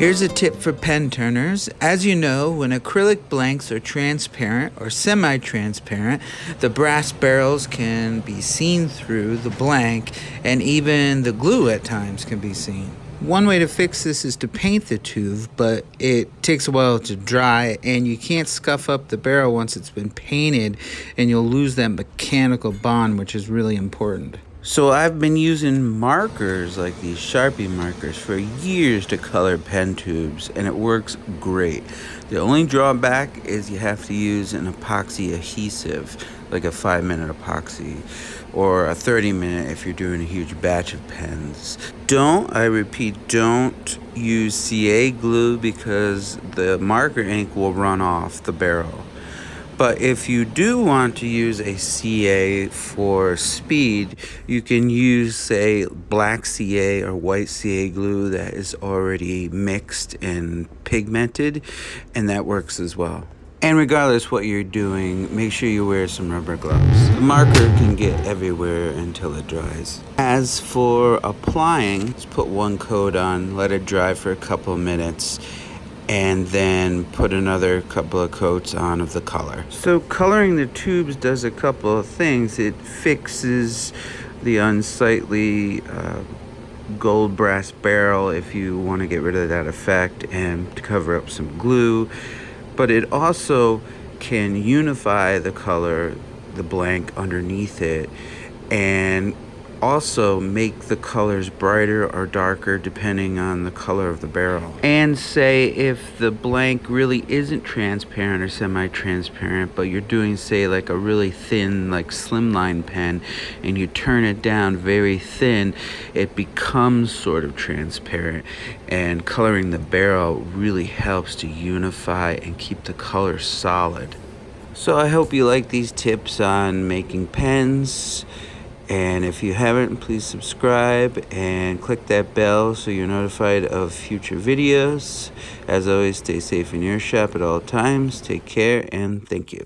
Here's a tip for pen turners. As you know, when acrylic blanks are transparent or semi-transparent, the brass barrels can be seen through the blank, and even the glue at times can be seen. One way to fix this is to paint the tube, but it takes a while to dry, and you can't scuff up the barrel once it's been painted, and you'll lose that mechanical bond, which is really important. So I've been using markers like these Sharpie markers for years to color pen tubes, and it works great. The only drawback is you have to use an epoxy adhesive, like a 5-minute epoxy, or a 30-minute if you're doing a huge batch of pens. I repeat, don't use CA glue because the marker ink will run off the barrel. But if you do want to use a CA for speed, you can use, say, black CA or white CA glue that is already mixed and pigmented, and that works as well. And regardless what you're doing, make sure you wear some rubber gloves. The marker can get everywhere until it dries. As for applying, just put one coat on, let it dry for a couple of minutes, and then put another couple of coats on of the color. So coloring the tubes does a couple of things. It fixes the unsightly gold brass barrel if you want to get rid of that effect and to cover up some glue. But it also can unify the color, the blank underneath it, and also make the colors brighter or darker depending on the color of the barrel. And say if the blank really isn't transparent or semi-transparent, but you're doing, say, like a really thin, like slimline pen, and you turn it down very thin, it becomes sort of transparent, and coloring the barrel really helps to unify and keep the color solid. So I hope you like these tips on making pens. And if you haven't, please subscribe and click that bell so you're notified of future videos. As always, stay safe in your shop at all times. Take care and thank you.